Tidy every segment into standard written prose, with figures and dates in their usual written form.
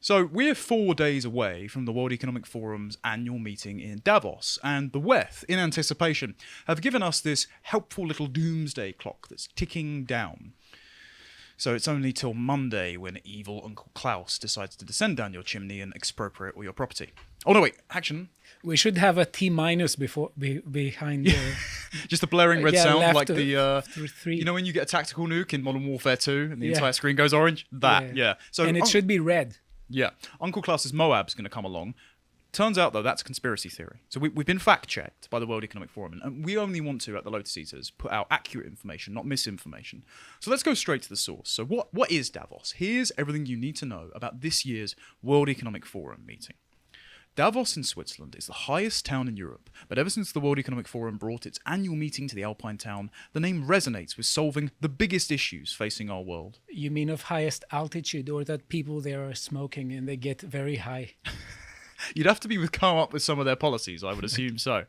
So we're 4 days away from the World Economic Forum's annual meeting in Davos, and the WEF, in anticipation, have given us this helpful little doomsday clock that's ticking down. So it's only till Monday when evil Uncle Klaus decides to descend down your chimney and expropriate all your property. Oh no, wait, action. We should have a T- behind the... Just a blaring red sound like three. You know when you get a tactical nuke in Modern Warfare 2 and the entire screen goes orange? That, yeah. So, and it should be red. Yeah. Uncle Klaus's Moab's going to come along. Turns out, though, that's a conspiracy theory. So we've been fact-checked by the World Economic Forum, and we only want to, at the Lotus Eaters, put out accurate information, not misinformation. So let's go straight to the source. So what is Davos? Here's everything you need to know about this year's World Economic Forum meeting. Davos in Switzerland is the highest town in Europe, but ever since the World Economic Forum brought its annual meeting to the Alpine town, the name resonates with solving the biggest issues facing our world. You mean of highest altitude, or that people there are smoking and they get very high? You'd have to come up with some of their policies, I would assume so.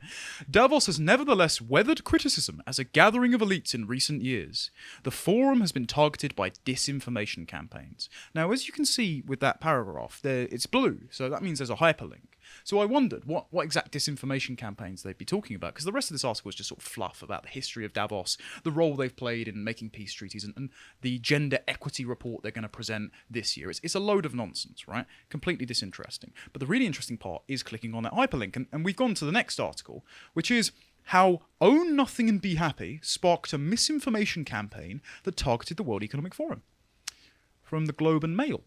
Davos has nevertheless weathered criticism as a gathering of elites in recent years. The forum has been targeted by disinformation campaigns. Now, as you can see with that paragraph, it's blue, so that means there's a hyperlink. So I wondered what exact disinformation campaigns they'd be talking about, because the rest of this article is just sort of fluff about the history of Davos, the role they've played in making peace treaties, and the gender equity report they're going to present this year. It's a load of nonsense, right? Completely disinteresting. But the really interesting part is clicking on that hyperlink, and we've gone to the next article, which is how Own Nothing and Be Happy sparked a misinformation campaign that targeted the World Economic Forum. From the Globe and Mail.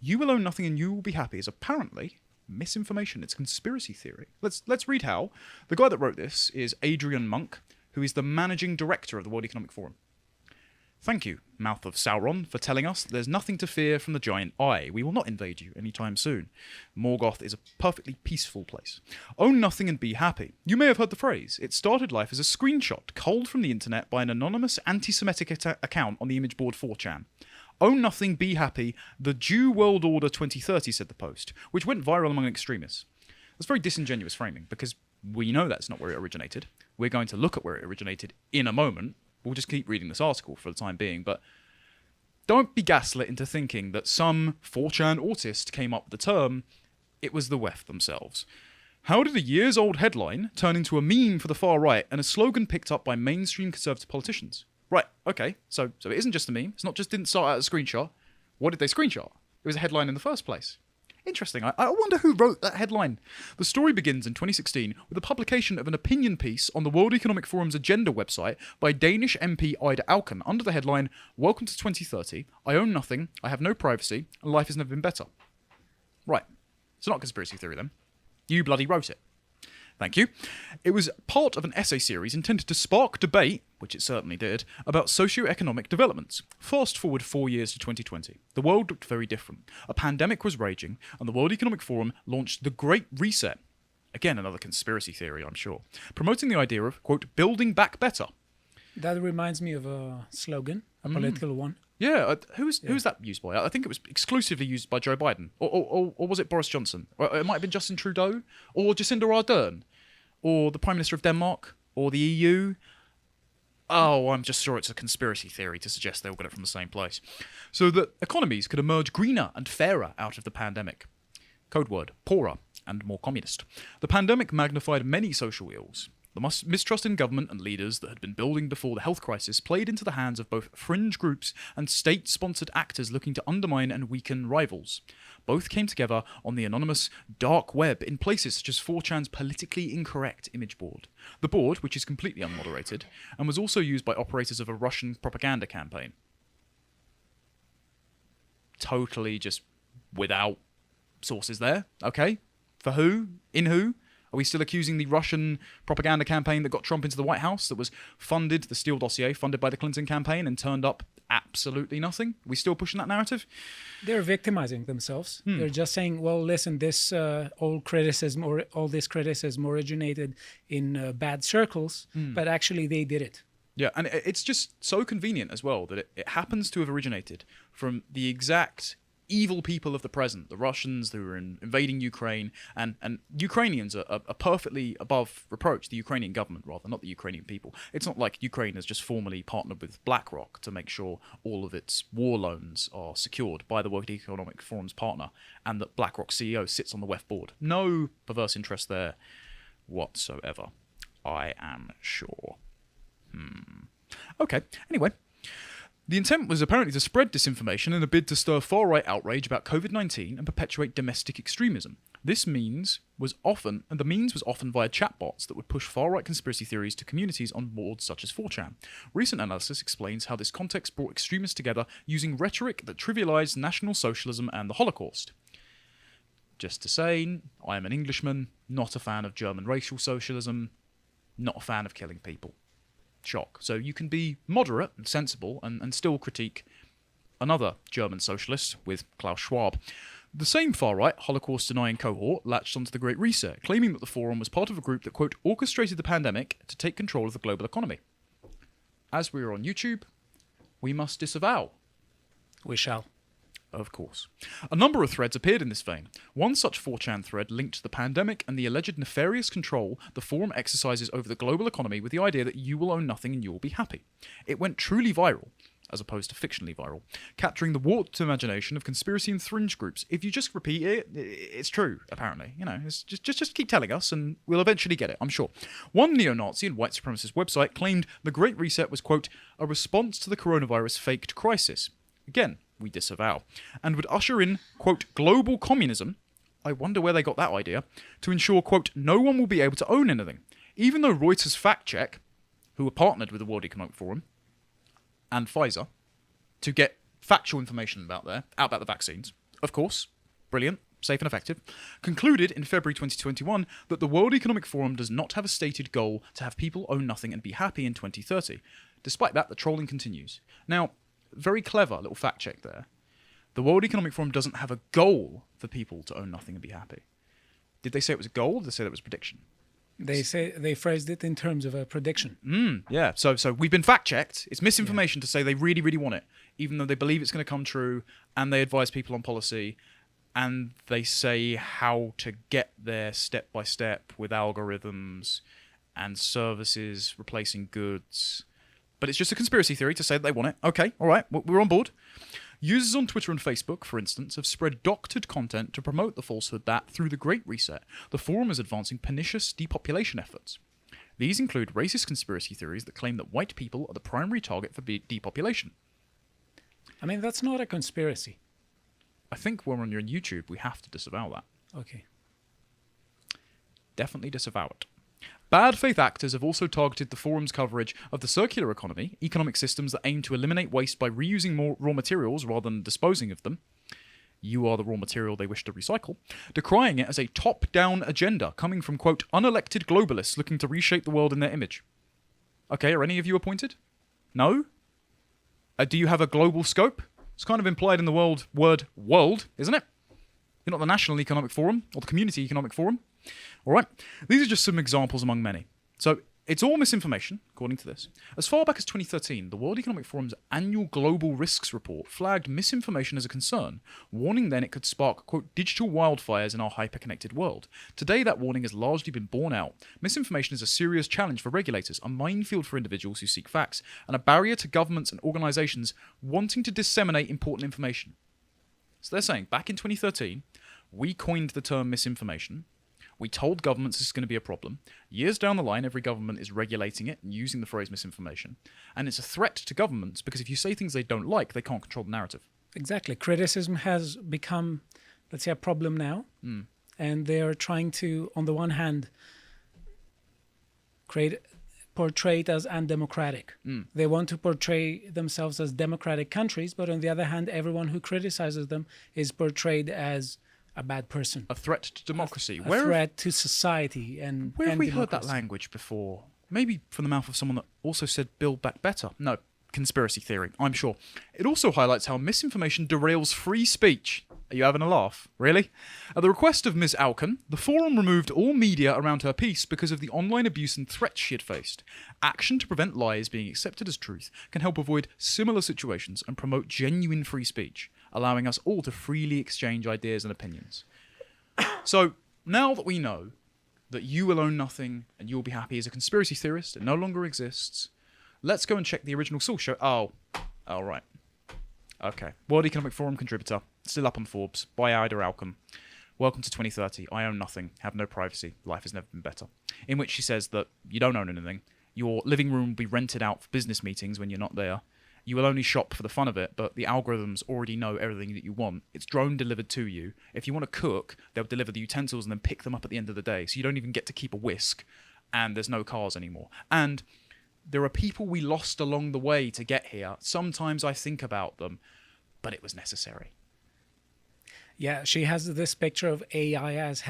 You will own nothing and you will be happy is apparently misinformation. It's conspiracy theory. Let's read how. The guy that wrote this is Adrian Monk, who is the managing director of the World Economic Forum. Thank you, Mouth of Sauron, for telling us that there's nothing to fear from the giant eye. We will not invade you anytime soon. Morgoth is a perfectly peaceful place. Own nothing and be happy. You may have heard the phrase. It started life as a screenshot culled from the internet by an anonymous anti-Semitic account on the image board 4chan. Own nothing, be happy, the Jew World Order 2030, said the post, which went viral among extremists. That's very disingenuous framing, because we know that's not where it originated. We're going to look at where it originated in a moment. We'll just keep reading this article for the time being, but don't be gaslit into thinking that some 4chan autist came up with the term. It was the WEF themselves. How did a years-old headline turn into a meme for the far right and a slogan picked up by mainstream conservative politicians? Right, okay, so it isn't just a meme. It's not just didn't start out as a screenshot. What did they screenshot? It was a headline in the first place. Interesting. I wonder who wrote that headline. The story begins in 2016 with the publication of an opinion piece on the World Economic Forum's agenda website by Danish MP Ida Auken under the headline, Welcome to 2030, I own nothing, I have no privacy, and life has never been better. Right, it's not a conspiracy theory then. You bloody wrote it. Thank you. It was part of an essay series intended to spark debate, which it certainly did, about socio-economic developments. Fast forward 4 years to 2020. The world looked very different. A pandemic was raging, and the World Economic Forum launched the Great Reset. Again, another conspiracy theory, I'm sure. Promoting the idea of, quote, building back better. That reminds me of a slogan, a political one. Yeah, who's that used by? I think it was exclusively used by Joe Biden. Or was it Boris Johnson? Or it might have been Justin Trudeau? Or Jacinda Ardern? Or the Prime Minister of Denmark? Or the EU? Oh, I'm just sure it's a conspiracy theory to suggest they all got it from the same place. So that economies could emerge greener and fairer out of the pandemic. Code word, poorer and more communist. The pandemic magnified many social ills. The mistrust in government and leaders that had been building before the health crisis played into the hands of both fringe groups and state-sponsored actors looking to undermine and weaken rivals. Both came together on the anonymous dark web in places such as 4chan's politically incorrect image board. The board, which is completely unmoderated, and was also used by operators of a Russian propaganda campaign. Totally just without sources there, okay? For who? In who? Are we still accusing the Russian propaganda campaign that got Trump into the White House, that was funded, the Steele dossier, funded by the Clinton campaign, and turned up absolutely nothing? Are we still pushing that narrative? They're victimizing themselves. They're just saying, well, listen, this all this criticism originated in bad circles, but actually they did it. Yeah, and it's just so convenient as well that it happens to have originated from the exact evil people of the present, the Russians who are invading Ukraine, and Ukrainians are perfectly above reproach, the Ukrainian government rather, not the Ukrainian people. It's not like Ukraine has just formally partnered with BlackRock to make sure all of its war loans are secured by the World Economic Forum's partner, and that BlackRock CEO sits on the WEF board. No perverse interest there whatsoever, I am sure. Okay, anyway. The intent was apparently to spread disinformation in a bid to stir far-right outrage about COVID-19 and perpetuate domestic extremism. The means was often via chatbots that would push far-right conspiracy theories to communities on boards such as 4chan. Recent analysis explains how this context brought extremists together using rhetoric that trivialized National Socialism and the Holocaust. Just to say, I am an Englishman, not a fan of German racial socialism, not a fan of killing people. Shock. So you can be moderate and sensible and still critique another German socialist with Klaus Schwab. The same far-right, Holocaust-denying cohort latched onto the Great Reset, claiming that the Forum was part of a group that, quote, orchestrated the pandemic to take control of the global economy. As we are on YouTube, we must disavow. We shall. Of course. A number of threads appeared in this vein. One such 4chan thread linked to the pandemic and the alleged nefarious control the Forum exercises over the global economy with the idea that you will own nothing and you will be happy. It went truly viral, as opposed to fictionally viral, capturing the warped imagination of conspiracy and fringe groups. If you just repeat it, it's true, apparently. You know, it's just keep telling us and we'll eventually get it, I'm sure. One neo-Nazi and white supremacist website claimed the Great Reset was, quote, a response to the coronavirus faked crisis. Again, we disavow, and would usher in, quote, global communism, I wonder where they got that idea, to ensure, quote, no one will be able to own anything. Even though Reuters Fact Check, who were partnered with the World Economic Forum and Pfizer to get factual information about the vaccines, of course, brilliant, safe and effective, concluded in February 2021 that the World Economic Forum does not have a stated goal to have people own nothing and be happy in 2030. Despite that, the trolling continues. Now, very clever little fact check there. The World Economic Forum doesn't have a goal for people to own nothing and be happy. Did they say it was a goal or did they say that was a prediction? They phrased it in terms of a prediction. Yeah, so we've been fact checked. It's misinformation to say they really, really want it, even though they believe it's going to come true, and they advise people on policy, and they say how to get there step by step with algorithms and services replacing goods. But it's just a conspiracy theory to say that they want it. Okay, all right, we're on board. Users on Twitter and Facebook, for instance, have spread doctored content to promote the falsehood that, through the Great Reset, the Forum is advancing pernicious depopulation efforts. These include racist conspiracy theories that claim that white people are the primary target for depopulation. I mean, that's not a conspiracy. I think when we're on your YouTube, we have to disavow that. Okay. Definitely disavow it. Bad faith actors have also targeted the Forum's coverage of the circular economy, economic systems that aim to eliminate waste by reusing more raw materials rather than disposing of them. You are the raw material they wish to recycle, decrying it as a top-down agenda coming from, quote, unelected globalists looking to reshape the world in their image. Okay, are any of you appointed? No? Do you have a global scope? It's kind of implied in the word world, isn't it? You're not the National Economic Forum or the Community Economic Forum. All right, these are just some examples among many. So it's all misinformation, according to this. As far back as 2013, the World Economic Forum's annual Global Risks Report flagged misinformation as a concern, warning then it could spark, quote, digital wildfires in our hyper-connected world. Today, that warning has largely been borne out. Misinformation is a serious challenge for regulators, a minefield for individuals who seek facts, and a barrier to governments and organisations wanting to disseminate important information. So they're saying, back in 2013, we coined the term misinformation. We told governments this is going to be a problem. Years down the line, every government is regulating it and using the phrase misinformation. And it's a threat to governments because if you say things they don't like, they can't control the narrative. Exactly. Criticism has become, let's say, a problem now. And they are trying to, on the one hand, portray it as undemocratic. They want to portray themselves as democratic countries, but on the other hand, everyone who criticizes them is portrayed as a bad person. A threat to democracy. A threat to society and Where have we democracy. heard that language before? Maybe from the mouth of someone that also said Build Back Better. No, conspiracy theory, I'm sure. It also highlights how misinformation derails free speech. Are you having a laugh? Really? At the request of Ms. Alkan, the Forum removed all media around her piece because of the online abuse and threats she had faced. Action to prevent lies being accepted as truth can help avoid similar situations and promote genuine free speech. allowing us all to freely exchange ideas and opinions. So now that we know that you will own nothing and you'll be happy as a conspiracy theorist, it no longer exists, let's go and check the original source show. Oh, right. Okay. World Economic Forum contributor, still up on Forbes, by Ida Alcom. Welcome to 2030. I own nothing, have no privacy, life has never been better. In which she says that you don't own anything. Your living room will be rented out for business meetings when you're not there. You will only shop for the fun of it, but the algorithms already know everything that you want. It's drone delivered to you. If you want to cook, they'll deliver the utensils and then pick them up at the end of the day. So you don't even get to keep a whisk, and there's no cars anymore. And there are people we lost along the way to get here. Sometimes I think about them, but it was necessary. Yeah, she has this picture of AI as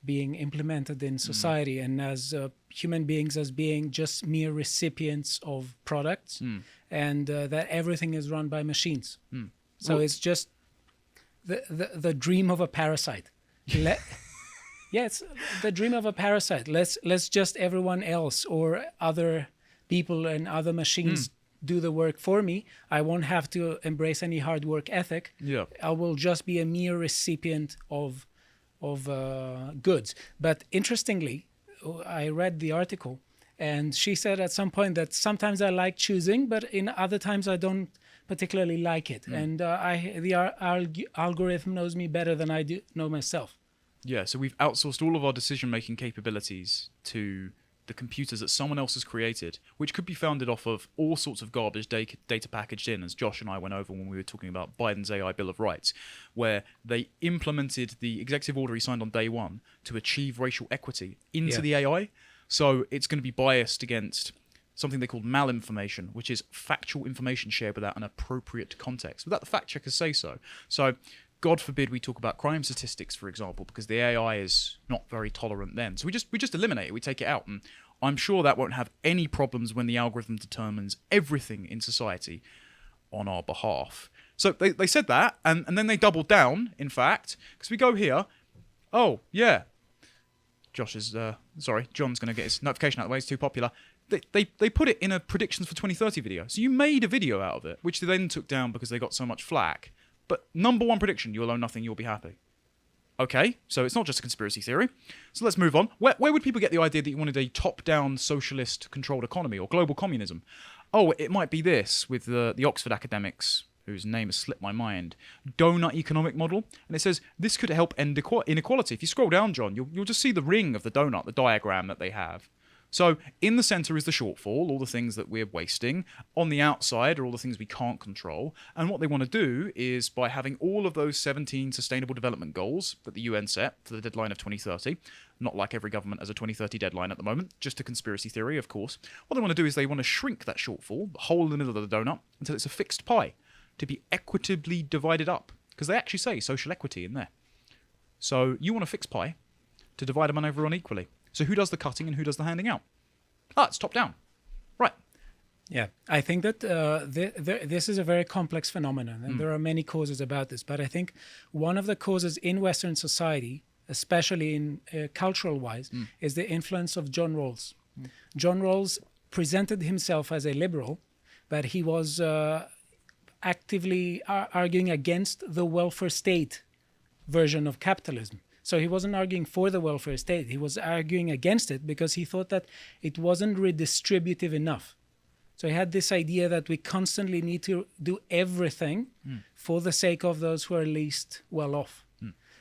being implemented in society and as human beings as being just mere recipients of products, and that everything is run by machines. So well, it's just the dream of a parasite. Yeah, it's the dream of a parasite. Let's just everyone else or other people and other machines do the work for me. I won't have to embrace any hard work ethic. Yeah, I will just be a mere recipient of goods. But interestingly, I read the article, and she said at some point that sometimes I like choosing, but in other times I don't particularly like it. And the algorithm knows me better than I do know myself. Yeah, so we've outsourced all of our decision-making capabilities to the computers that someone else has created, which could be founded off of all sorts of garbage data packaged in, as Josh and I went over when we were talking about Biden's AI Bill of Rights, where they implemented the executive order he signed on day one to achieve racial equity into the AI. So it's going to be biased against something they call malinformation, which is factual information shared without an appropriate context, without the fact checkers say so. So God forbid we talk about crime statistics, for example, because the AI is not very tolerant then. So we just eliminate it, we take it out, and I'm sure that won't have any problems when the algorithm determines everything in society on our behalf. So they said that, and then they doubled down, in fact, because we go here. Oh, yeah. John's going to get his notification out of the way, it's too popular. They put it in a predictions for 2030 video. So you made a video out of it, which they then took down because they got so much flack. But number one prediction, you will own nothing, you'll be happy. Okay, so it's not just a conspiracy theory. So let's move on. Where would people get the idea that you wanted a top-down socialist controlled economy or global communism? Oh, it might be this with the Oxford academics, whose name has slipped my mind, doughnut economic model. And it says this could help end inequality. If you scroll down, John, you'll just see the ring of the donut, the diagram that they have. So in the center is the shortfall, all the things that we're wasting. On the outside are all the things we can't control. And what they want to do is, by having all of those 17 sustainable development goals that the UN set for the deadline of 2030, not like every government has a 2030 deadline at the moment, just a conspiracy theory, of course. What they want to do is they want to shrink that shortfall, the hole in the middle of the donut, until it's a fixed pie to be equitably divided up. Because they actually say social equity in there. So you want a fixed pie to divide them over unequally. So who does the cutting and who does the handing out? It's top down. Right. Yeah, I think that this is a very complex phenomenon, and there are many causes about this. But I think one of the causes in Western society, especially in cultural-wise, is the influence of John Rawls. John Rawls presented himself as a liberal, but he was actively arguing against the welfare state version of capitalism. So he wasn't arguing for the welfare state. He was arguing against it because he thought that it wasn't redistributive enough. So he had this idea that we constantly need to do everything for the sake of those who are least well off.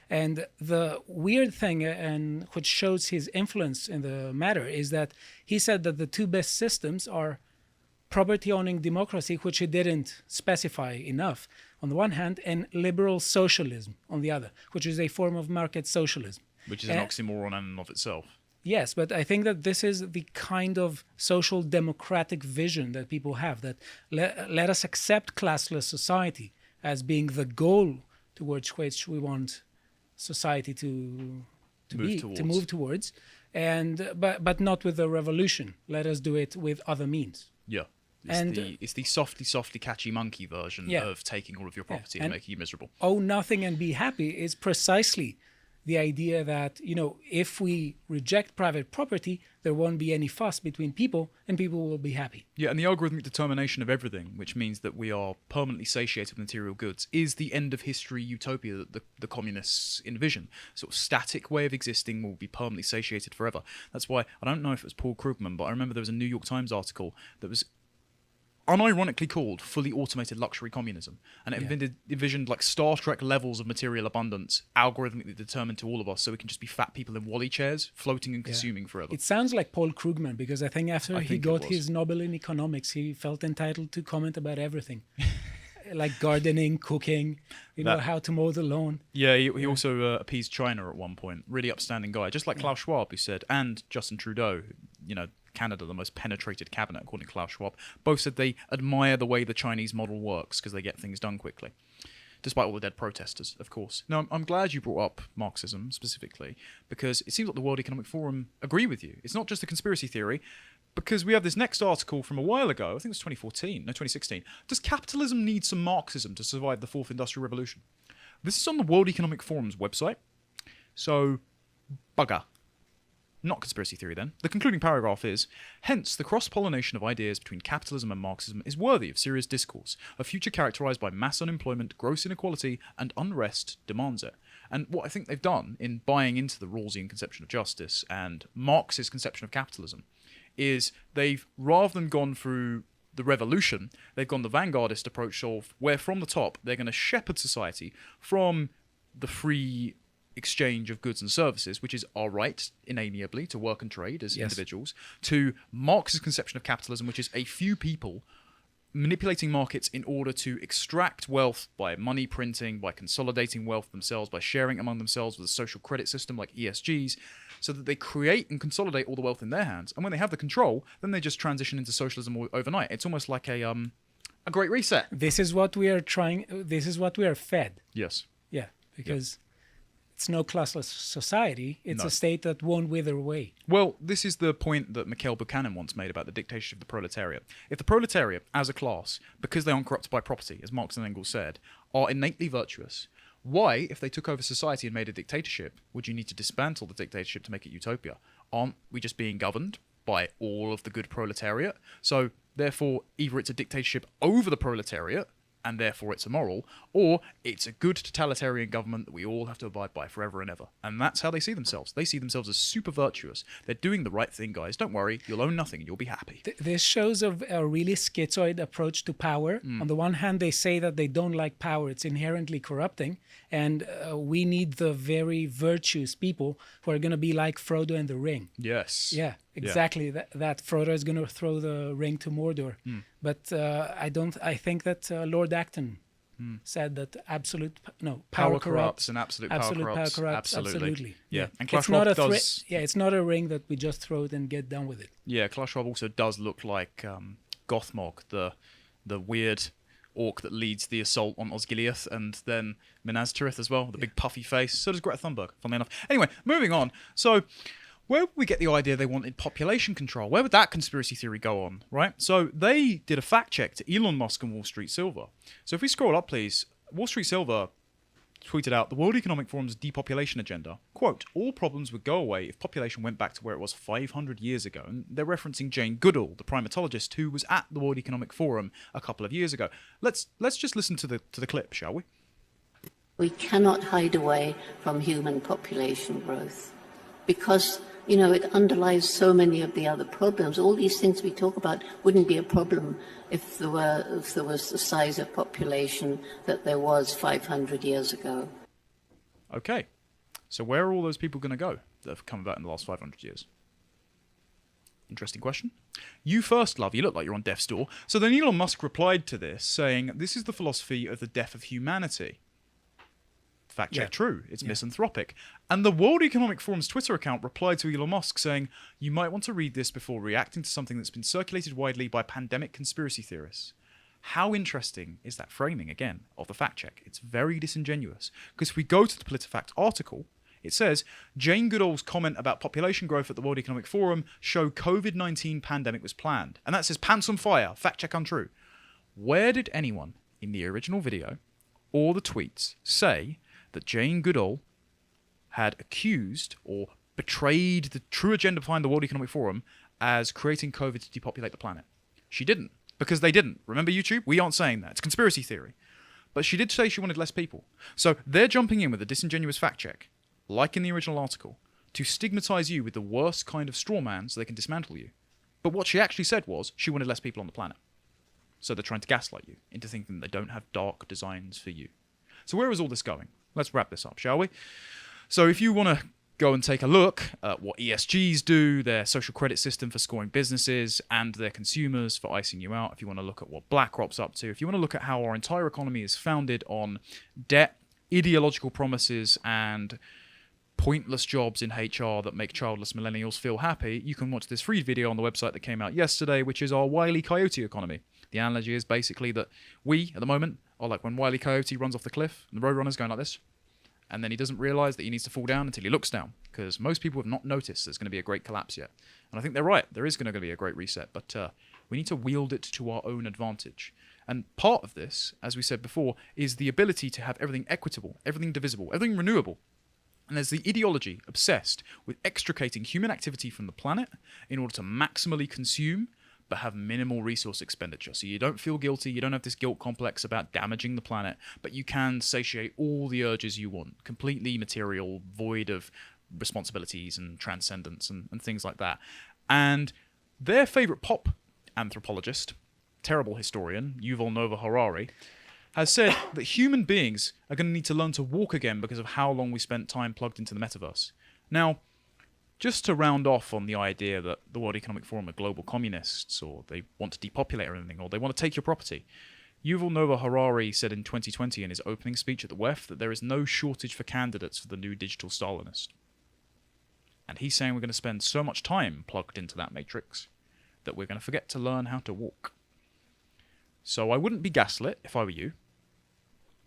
And the weird thing, and which shows his influence in the matter, is that he said that the two best systems are property-owning democracy, which he didn't specify enough, on the one hand, and liberal socialism on the other, which is a form of market socialism. Which is an oxymoron in and of itself. Yes, but I think that this is the kind of social democratic vision that people have, that let us accept classless society as being the goal towards which we want society to move towards, and but not with a revolution. Let us do it with other means. Yeah. It's the softly catchy monkey version of taking all of your property and making you miserable. Own nothing and be happy is precisely the idea that, if we reject private property, there won't be any fuss between people and people will be happy. Yeah, and the algorithmic determination of everything, which means that we are permanently satiated with material goods, is the end of history utopia that the communists envision. Sort of static way of existing will be permanently satiated forever. That's why, I don't know if it was Paul Krugman, but I remember there was a New York Times article that was unironically called Fully Automated Luxury Communism, and it envisioned like Star Trek levels of material abundance algorithmically determined to all of us, so we can just be fat people in Wally chairs floating and consuming forever. It sounds like Paul Krugman, because I think after he got his Nobel in economics, he felt entitled to comment about everything. Like gardening, cooking, how to mow the lawn. Yeah, he also appeased China at one point. Really upstanding guy, just like Klaus Schwab, who said, and Justin Trudeau, Canada, the most penetrated cabinet, according to Klaus Schwab, both said they admire the way the Chinese model works because they get things done quickly, despite all the dead protesters, of course. Now, I'm glad you brought up Marxism specifically, because it seems like the World Economic Forum agree with you. It's not just a conspiracy theory, because we have this next article from a while ago, I think it was 2016. Does capitalism need some Marxism to survive the fourth industrial revolution? This is on the World Economic Forum's website. So, bugger. Not conspiracy theory then. The concluding paragraph is, hence the cross-pollination of ideas between capitalism and Marxism is worthy of serious discourse. A future characterized by mass unemployment, gross inequality, and unrest demands it. And what I think they've done in buying into the Rawlsian conception of justice and Marx's conception of capitalism is they've, rather than gone through the revolution, they've gone the vanguardist approach of where from the top they're going to shepherd society from the free exchange of goods and services, which is our right, inalienably, to work and trade as individuals, to Marx's conception of capitalism, which is a few people manipulating markets in order to extract wealth by money printing, by consolidating wealth themselves, by sharing among themselves with a social credit system like ESGs, so that they create and consolidate all the wealth in their hands. And when they have the control, then they just transition into socialism overnight. It's almost like a great reset. This is what we are fed. Yes. Yeah, because it's no classless society. It's a state that won't wither away. Well, this is the point that Mikhail Buchanan once made about the dictatorship of the proletariat. If the proletariat, as a class, because they aren't corrupted by property, as Marx and Engels said, are innately virtuous, why, if they took over society and made a dictatorship, would you need to dismantle the dictatorship to make it utopia? Aren't we just being governed by all of the good proletariat? So, therefore, either it's a dictatorship over the proletariat, and therefore it's immoral, or it's a good totalitarian government that we all have to abide by forever and ever. And that's how they see themselves. They see themselves as super virtuous. They're doing the right thing, guys. Don't worry, you'll own nothing and you'll be happy. This shows a really schizoid approach to power. On the one hand, they say that they don't like power. It's inherently corrupting. And we need the very virtuous people who are going to be like Frodo in the Ring. Yes. Yeah, exactly. Yeah. That Frodo is going to throw the ring to Mordor. But I think that Lord Acton said that power corrupts and absolute power corrupts. Absolutely. Yeah. And Klaus Schwab does... it's not a ring that we just throw it and get done with it. Yeah, Klaus Schwab also does look like Gothmog, the weird orc that leads the assault on Osgiliath, and then Minas Tirith as well, the big puffy face. So does Greta Thunberg, funnily enough. Anyway, moving on. So, where would we get the idea they wanted population control? Where would that conspiracy theory go on, right? So, they did a fact check to Elon Musk and Wall Street Silver. So, if we scroll up, please, Wall Street Silver tweeted out the World Economic Forum's depopulation agenda. Quote, all problems would go away if population went back to where it was 500 years ago. And they're referencing Jane Goodall, the primatologist who was at the World Economic Forum a couple of years ago. Let's just listen to the clip, shall we? We cannot hide away from human population growth because, it underlies so many of the other problems. All these things we talk about wouldn't be a problem if there was the size of population that there was 500 years ago. Okay. So where are all those people going to go that have come about in the last 500 years? Interesting question. You first, love. You look like you're on death's door. So then Elon Musk replied to this, saying, this is the philosophy of the death of humanity. Fact check, true. It's misanthropic. And the World Economic Forum's Twitter account replied to Elon Musk saying, you might want to read this before reacting to something that's been circulated widely by pandemic conspiracy theorists. How interesting is that framing, again, of the fact check? It's very disingenuous. Because if we go to the PolitiFact article, it says, Jane Goodall's comment about population growth at the World Economic Forum show COVID-19 pandemic was planned. And that says, pants on fire, fact check untrue. Where did anyone in the original video or the tweets say that Jane Goodall had accused or betrayed the true agenda behind the World Economic Forum as creating COVID to depopulate the planet. She didn't, because they didn't. Remember YouTube? We aren't saying that. It's conspiracy theory. But she did say she wanted less people. So they're jumping in with a disingenuous fact check, like in the original article, to stigmatize you with the worst kind of straw man so they can dismantle you. But what she actually said was she wanted less people on the planet. So they're trying to gaslight you into thinking they don't have dark designs for you. So where is all this going? Let's wrap this up, shall we? So if you want to go and take a look at what ESGs do, their social credit system for scoring businesses, and their consumers for icing you out, if you want to look at what BlackRock's up to, if you want to look at how our entire economy is founded on debt, ideological promises, and pointless jobs in HR that make childless millennials feel happy, you can watch this free video on the website that came out yesterday, which is our Wile Coyote economy. The analogy is basically that we, at the moment, are like when Wile Coyote runs off the cliff and the roadrunner's going like this, and then he doesn't realise that he needs to fall down until he looks down, because most people have not noticed there's going to be a great collapse yet. And I think they're right. There is going to be a great reset, but we need to wield it to our own advantage. And part of this, as we said before, is the ability to have everything equitable, everything divisible, everything renewable. And there's the ideology obsessed with extricating human activity from the planet in order to maximally consume but have minimal resource expenditure. So you don't feel guilty, you don't have this guilt complex about damaging the planet, but you can satiate all the urges you want, completely material, void of responsibilities and transcendence and things like that. And their favorite pop anthropologist, terrible historian, Yuval Noah Harari, has said that human beings are going to need to learn to walk again because of how long we spent time plugged into the metaverse. Now, just to round off on the idea that the World Economic Forum are global communists, or they want to depopulate everything, or they want to take your property, Yuval Noah Harari said in 2020 in his opening speech at the WEF that there is no shortage for candidates for the new digital Stalinist. And he's saying we're going to spend so much time plugged into that matrix that we're going to forget to learn how to walk. So I wouldn't be gaslit if I were you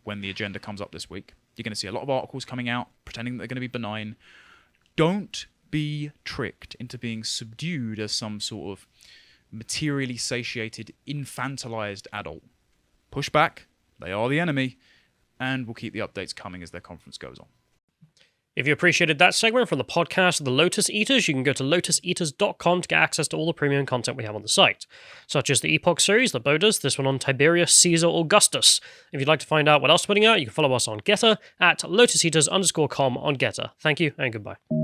when the agenda comes up this week. You're going to see a lot of articles coming out pretending that they're going to be benign. Don't be tricked into being subdued as some sort of materially satiated, infantilized adult. Push back, they are the enemy, and we'll keep the updates coming as their conference goes on. If you appreciated that segment from the podcast The Lotus Eaters, you can go to lotuseaters.com to get access to all the premium content we have on the site, such as the Epoch series that Bo does, this one on Tiberius Caesar Augustus. If you'd like to find out what else we're putting out, you can follow us on Getter at lotuseaters_com on Getter. Thank you and goodbye.